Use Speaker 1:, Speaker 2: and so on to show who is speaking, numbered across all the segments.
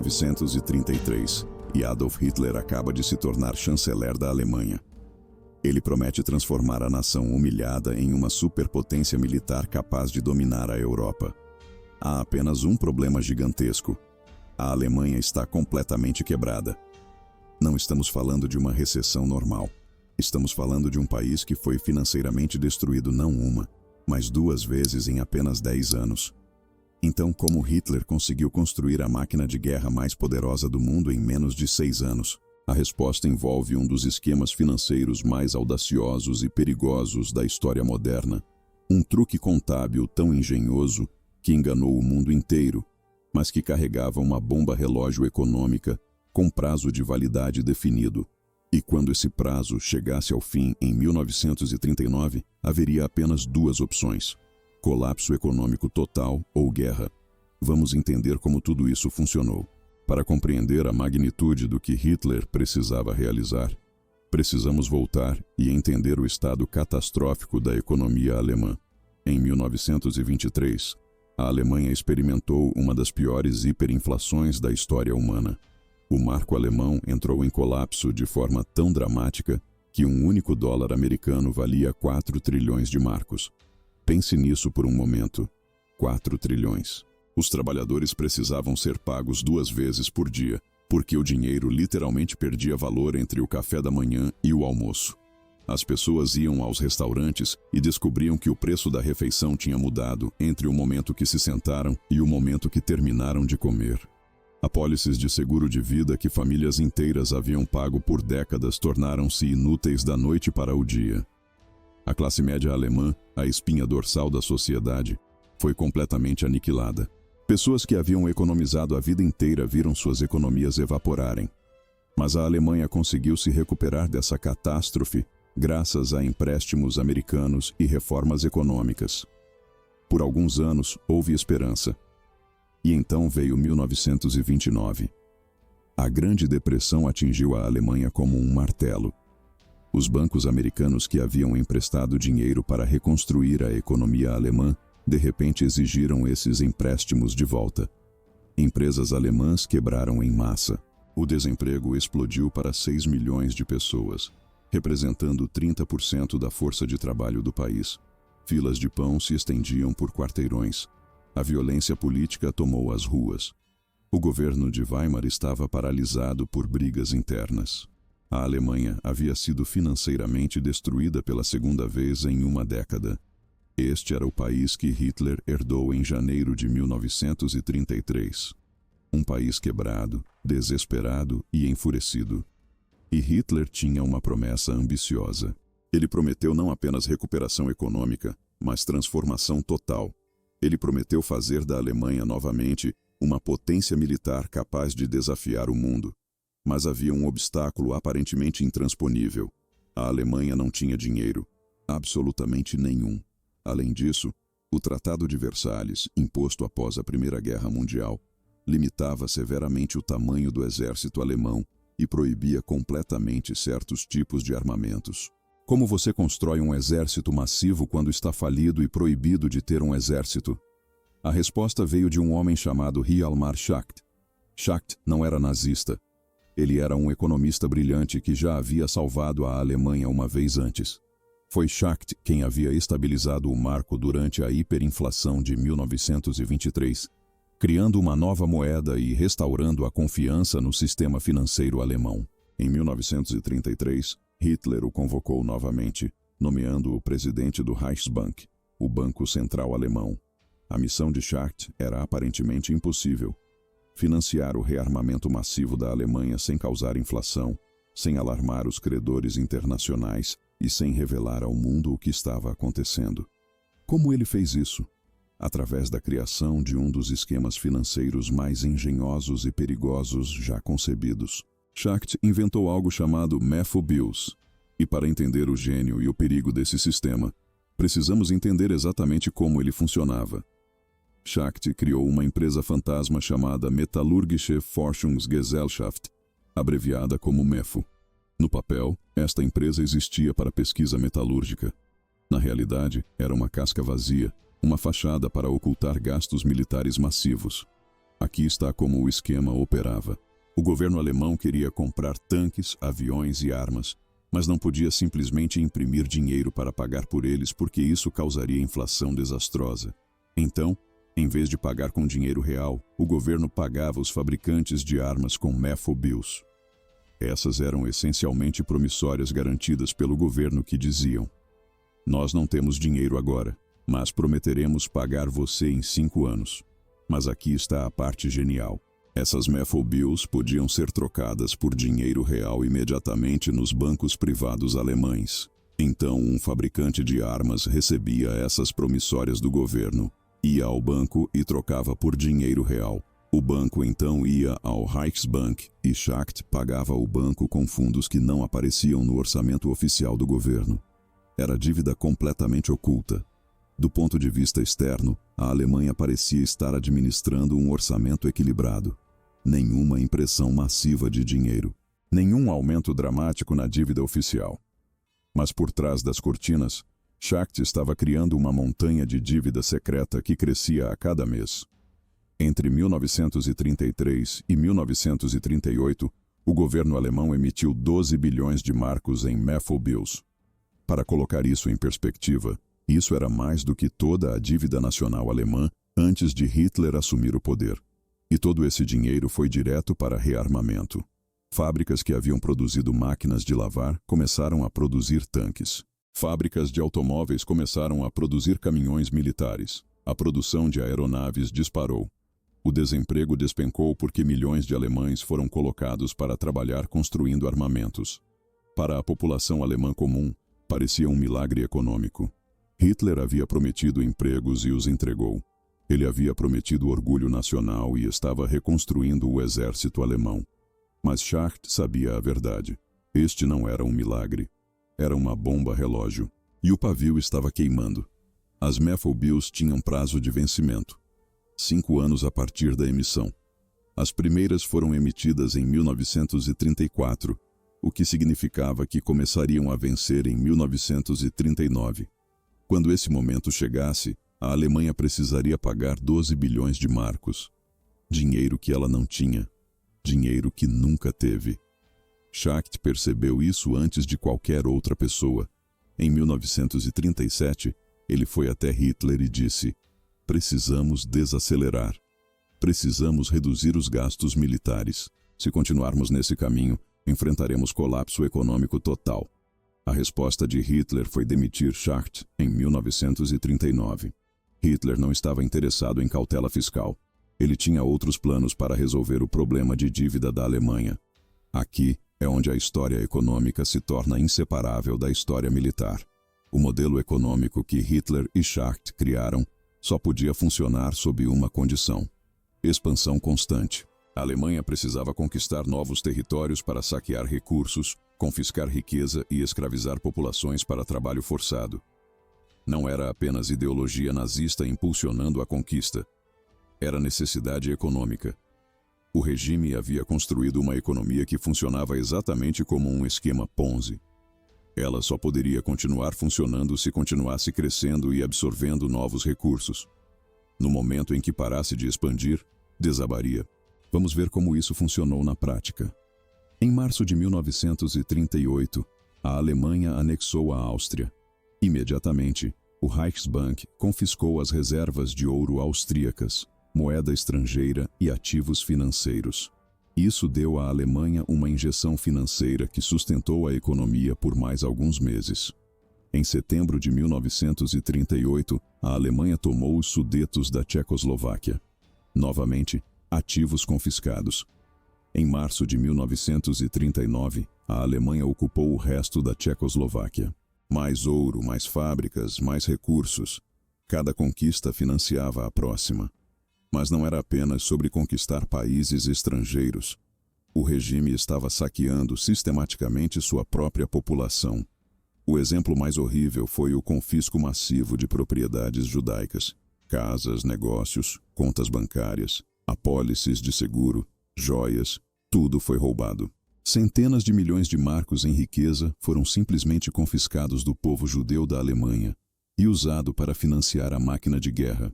Speaker 1: 1933 e Adolf Hitler acaba de se tornar chanceler da Alemanha. Ele promete transformar a nação humilhada em uma superpotência militar capaz de dominar a Europa. Há apenas um problema gigantesco: a Alemanha está completamente quebrada. Não estamos falando de uma recessão normal. Estamos falando de um país que foi financeiramente destruído não uma, mas 2 vezes em apenas 10 anos. Então, como Hitler conseguiu construir a máquina de guerra mais poderosa do mundo em menos de 6 anos? A resposta envolve um dos esquemas financeiros mais audaciosos e perigosos da história moderna. Um truque contábil tão engenhoso que enganou o mundo inteiro, mas que carregava uma bomba relógio econômica com prazo de validade definido. E quando esse prazo chegasse ao fim em 1939, haveria apenas 2 opções: colapso econômico total ou guerra. Vamos entender como tudo isso funcionou. Para compreender a magnitude do que Hitler precisava realizar, precisamos voltar e entender o estado catastrófico da economia alemã. Em 1923, a Alemanha experimentou uma das piores hiperinflações da história humana. O marco alemão entrou em colapso de forma tão dramática que um único dólar americano valia 4 trilhões de marcos. Pense nisso por um momento. 4 trilhões. Os trabalhadores precisavam ser pagos 2 vezes por dia, porque o dinheiro literalmente perdia valor entre o café da manhã e o almoço. As pessoas iam aos restaurantes e descobriam que o preço da refeição tinha mudado entre o momento que se sentaram e o momento que terminaram de comer. Apólices de seguro de vida que famílias inteiras haviam pago por décadas tornaram-se inúteis da noite para o dia. A classe média alemã, a espinha dorsal da sociedade, foi completamente aniquilada. Pessoas que haviam economizado a vida inteira viram suas economias evaporarem. Mas a Alemanha conseguiu se recuperar dessa catástrofe graças a empréstimos americanos e reformas econômicas. Por alguns anos, houve esperança. E então veio 1929. A Grande Depressão atingiu a Alemanha como um martelo. Os bancos americanos que haviam emprestado dinheiro para reconstruir a economia alemã, de repente exigiram esses empréstimos de volta. Empresas alemãs quebraram em massa. O desemprego explodiu para 6 milhões de pessoas, representando 30% da força de trabalho do país. Filas de pão se estendiam por quarteirões. A violência política tomou as ruas. O governo de Weimar estava paralisado por brigas internas. A Alemanha havia sido financeiramente destruída pela 2ª vez em uma década. Este era o país que Hitler herdou em janeiro de 1933. Um país quebrado, desesperado e enfurecido. E Hitler tinha uma promessa ambiciosa. Ele prometeu não apenas recuperação econômica, mas transformação total. Ele prometeu fazer da Alemanha novamente uma potência militar capaz de desafiar o mundo. Mas havia um obstáculo aparentemente intransponível. A Alemanha não tinha dinheiro. Absolutamente nenhum. Além disso, o Tratado de Versalhes, imposto após a Primeira Guerra Mundial, limitava severamente o tamanho do exército alemão e proibia completamente certos tipos de armamentos. Como você constrói um exército massivo quando está falido e proibido de ter um exército? A resposta veio de um homem chamado Hjalmar Schacht. Schacht não era nazista. Ele era um economista brilhante que já havia salvado a Alemanha uma vez antes. Foi Schacht quem havia estabilizado o marco durante a hiperinflação de 1923, criando uma nova moeda e restaurando a confiança no sistema financeiro alemão. Em 1933, Hitler o convocou novamente, nomeando-o presidente do Reichsbank, o Banco Central Alemão. A missão de Schacht era aparentemente impossível: financiar o rearmamento massivo da Alemanha sem causar inflação, sem alarmar os credores internacionais e sem revelar ao mundo o que estava acontecendo. Como ele fez isso? Através da criação de um dos esquemas financeiros mais engenhosos e perigosos já concebidos. Schacht inventou algo chamado Mefo Bills. E para entender o gênio e o perigo desse sistema, precisamos entender exatamente como ele funcionava. Schacht criou uma empresa fantasma chamada Metallurgische Forschungsgesellschaft, abreviada como MEFO. No papel, esta empresa existia para pesquisa metalúrgica. Na realidade, era uma casca vazia, uma fachada para ocultar gastos militares massivos. Aqui está como o esquema operava. O governo alemão queria comprar tanques, aviões e armas, mas não podia simplesmente imprimir dinheiro para pagar por eles porque isso causaria inflação desastrosa. Então, em vez de pagar com dinheiro real, o governo pagava os fabricantes de armas com Mefo Bills. Essas eram essencialmente promissórias garantidas pelo governo que diziam: nós não temos dinheiro agora, mas prometeremos pagar você em 5 anos. Mas aqui está a parte genial. Essas Mefo Bills podiam ser trocadas por dinheiro real imediatamente nos bancos privados alemães. Então, um fabricante de armas recebia essas promissórias do governo, ia ao banco e trocava por dinheiro real. O banco então ia ao Reichsbank e Schacht pagava o banco com fundos que não apareciam no orçamento oficial do governo. Era dívida completamente oculta. Do ponto de vista externo, a Alemanha parecia estar administrando um orçamento equilibrado. Nenhuma impressão massiva de dinheiro. Nenhum aumento dramático na dívida oficial. Mas por trás das cortinas, Schacht estava criando uma montanha de dívida secreta que crescia a cada mês. Entre 1933 e 1938, o governo alemão emitiu 12 bilhões de marcos em Mefo Bills. Para colocar isso em perspectiva, isso era mais do que toda a dívida nacional alemã antes de Hitler assumir o poder. E todo esse dinheiro foi direto para rearmamento. Fábricas que haviam produzido máquinas de lavar começaram a produzir tanques. Fábricas de automóveis começaram a produzir caminhões militares. A produção de aeronaves disparou. O desemprego despencou porque milhões de alemães foram colocados para trabalhar construindo armamentos. Para a população alemã comum, parecia um milagre econômico. Hitler havia prometido empregos e os entregou. Ele havia prometido orgulho nacional e estava reconstruindo o exército alemão. Mas Schacht sabia a verdade. Este não era um milagre. Era uma bomba relógio. E o pavio estava queimando. As Mefo Bills tinham prazo de vencimento. 5 anos a partir da emissão. As primeiras foram emitidas em 1934, o que significava que começariam a vencer em 1939. Quando esse momento chegasse, a Alemanha precisaria pagar 12 bilhões de marcos. Dinheiro que ela não tinha. Dinheiro que nunca teve. Schacht percebeu isso antes de qualquer outra pessoa. Em 1937, ele foi até Hitler e disse: precisamos desacelerar. Precisamos reduzir os gastos militares. Se continuarmos nesse caminho, enfrentaremos colapso econômico total. A resposta de Hitler foi demitir Schacht em 1939. Hitler não estava interessado em cautela fiscal. Ele tinha outros planos para resolver o problema de dívida da Alemanha. Aqui é onde a história econômica se torna inseparável da história militar. O modelo econômico que Hitler e Schacht criaram só podia funcionar sob uma condição: expansão constante. A Alemanha precisava conquistar novos territórios para saquear recursos, confiscar riqueza e escravizar populações para trabalho forçado. Não era apenas ideologia nazista impulsionando a conquista. Era necessidade econômica. O regime havia construído uma economia que funcionava exatamente como um esquema Ponzi. Ela só poderia continuar funcionando se continuasse crescendo e absorvendo novos recursos. No momento em que parasse de expandir, desabaria. Vamos ver como isso funcionou na prática. Em março de 1938, a Alemanha anexou a Áustria. Imediatamente, o Reichsbank confiscou as reservas de ouro austríacas, moeda estrangeira e ativos financeiros. Isso deu à Alemanha uma injeção financeira que sustentou a economia por mais alguns meses. Em setembro de 1938, a Alemanha tomou os Sudetos da Tchecoslováquia. Novamente, ativos confiscados. Em março de 1939, a Alemanha ocupou o resto da Tchecoslováquia. Mais ouro, mais fábricas, mais recursos. Cada conquista financiava a próxima. Mas não era apenas sobre conquistar países estrangeiros. O regime estava saqueando sistematicamente sua própria população. O exemplo mais horrível foi o confisco massivo de propriedades judaicas. Casas, negócios, contas bancárias, apólices de seguro, joias, tudo foi roubado. Centenas de milhões de marcos em riqueza foram simplesmente confiscados do povo judeu da Alemanha e usado para financiar a máquina de guerra.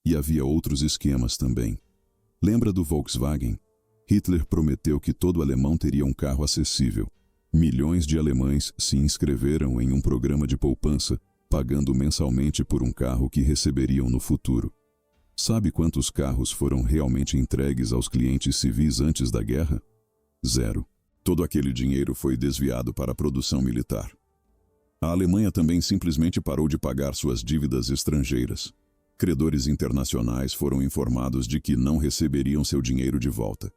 Speaker 1: E havia outros esquemas também. Lembra do Volkswagen? Hitler prometeu que todo alemão teria um carro acessível. Milhões de alemães se inscreveram em um programa de poupança, pagando mensalmente por um carro que receberiam no futuro. Sabe quantos carros foram realmente entregues aos clientes civis antes da guerra? 0. Todo aquele dinheiro foi desviado para a produção militar. A Alemanha também simplesmente parou de pagar suas dívidas estrangeiras. Credores internacionais foram informados de que não receberiam seu dinheiro de volta.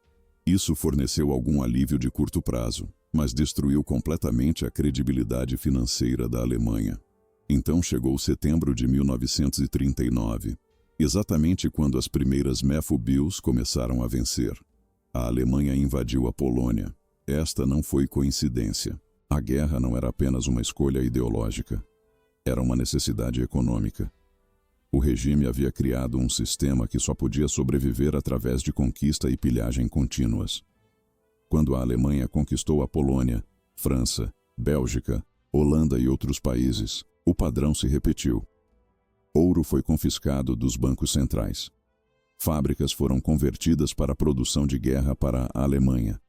Speaker 1: Isso forneceu algum alívio de curto prazo, mas destruiu completamente a credibilidade financeira da Alemanha. Então chegou setembro de 1939, exatamente quando as primeiras Mefo-Bills começaram a vencer. A Alemanha invadiu a Polônia. Esta não foi coincidência. A guerra não era apenas uma escolha ideológica. Era uma necessidade econômica. O regime havia criado um sistema que só podia sobreviver através de conquista e pilhagem contínuas. Quando a Alemanha conquistou a Polônia, França, Bélgica, Holanda e outros países, o padrão se repetiu. Ouro foi confiscado dos bancos centrais. Fábricas foram convertidas para a produção de guerra para a Alemanha.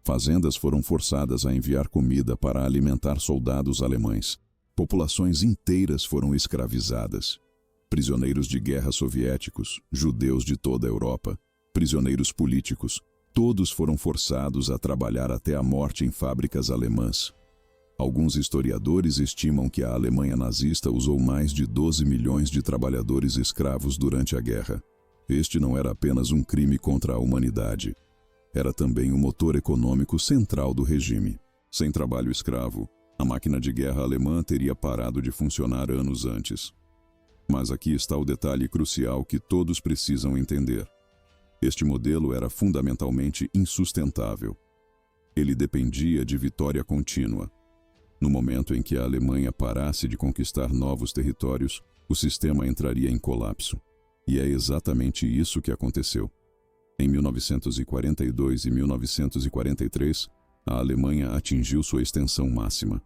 Speaker 1: Fazendas foram forçadas a enviar comida para alimentar soldados alemães. Populações inteiras foram escravizadas. Prisioneiros de guerra soviéticos, judeus de toda a Europa, prisioneiros políticos, todos foram forçados a trabalhar até a morte em fábricas alemãs. Alguns historiadores estimam que a Alemanha nazista usou mais de 12 milhões de trabalhadores escravos durante a guerra. Este não era apenas um crime contra a humanidade. Era também o motor econômico central do regime. Sem trabalho escravo, a máquina de guerra alemã teria parado de funcionar anos antes. Mas aqui está o detalhe crucial que todos precisam entender. Este modelo era fundamentalmente insustentável. Ele dependia de vitória contínua. No momento em que a Alemanha parasse de conquistar novos territórios, o sistema entraria em colapso. E é exatamente isso que aconteceu. Em 1942 e 1943, a Alemanha atingiu sua extensão máxima.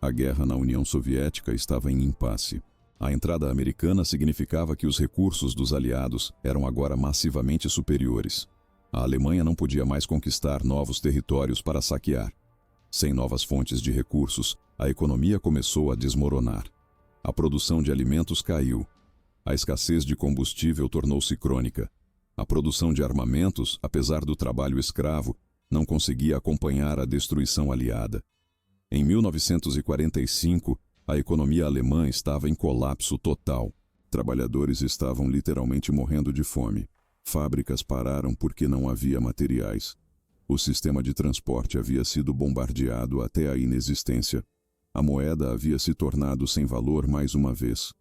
Speaker 1: A guerra na União Soviética estava em impasse. A entrada americana significava que os recursos dos aliados eram agora massivamente superiores. A Alemanha não podia mais conquistar novos territórios para saquear. Sem novas fontes de recursos, a economia começou a desmoronar. A produção de alimentos caiu. A escassez de combustível tornou-se crônica. A produção de armamentos, apesar do trabalho escravo, não conseguia acompanhar a destruição aliada. Em 1945, a economia alemã estava em colapso total. Trabalhadores estavam literalmente morrendo de fome. Fábricas pararam porque não havia materiais. O sistema de transporte havia sido bombardeado até a inexistência. A moeda havia se tornado sem valor mais uma vez.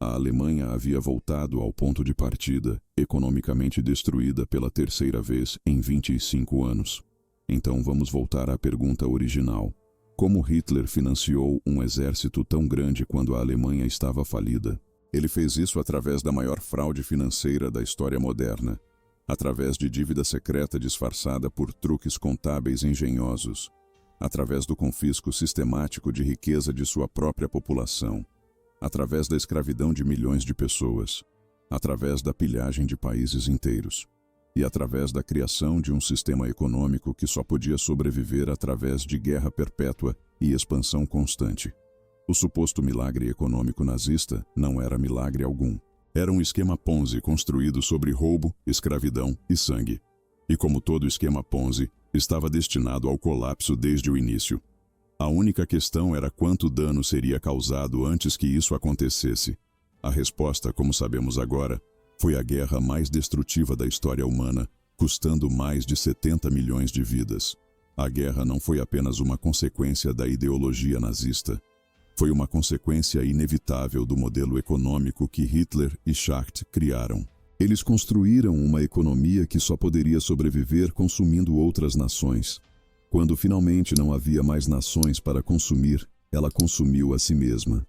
Speaker 1: A Alemanha havia voltado ao ponto de partida, economicamente destruída pela terceira vez em 25 anos. Então vamos voltar à pergunta original. Como Hitler financiou um exército tão grande quando a Alemanha estava falida? Ele fez isso através da maior fraude financeira da história moderna, através de dívida secreta disfarçada por truques contábeis engenhosos, através do confisco sistemático de riqueza de sua própria população, através da escravidão de milhões de pessoas, através da pilhagem de países inteiros, e através da criação de um sistema econômico que só podia sobreviver através de guerra perpétua e expansão constante. O suposto milagre econômico nazista não era milagre algum. Era um esquema Ponzi construído sobre roubo, escravidão e sangue. E como todo esquema Ponzi, estava destinado ao colapso desde o início. A única questão era quanto dano seria causado antes que isso acontecesse. A resposta, como sabemos agora, foi a guerra mais destrutiva da história humana, custando mais de 70 milhões de vidas. A guerra não foi apenas uma consequência da ideologia nazista. Foi uma consequência inevitável do modelo econômico que Hitler e Schacht criaram. Eles construíram uma economia que só poderia sobreviver consumindo outras nações. Quando finalmente não havia mais nações para consumir, ela consumiu a si mesma.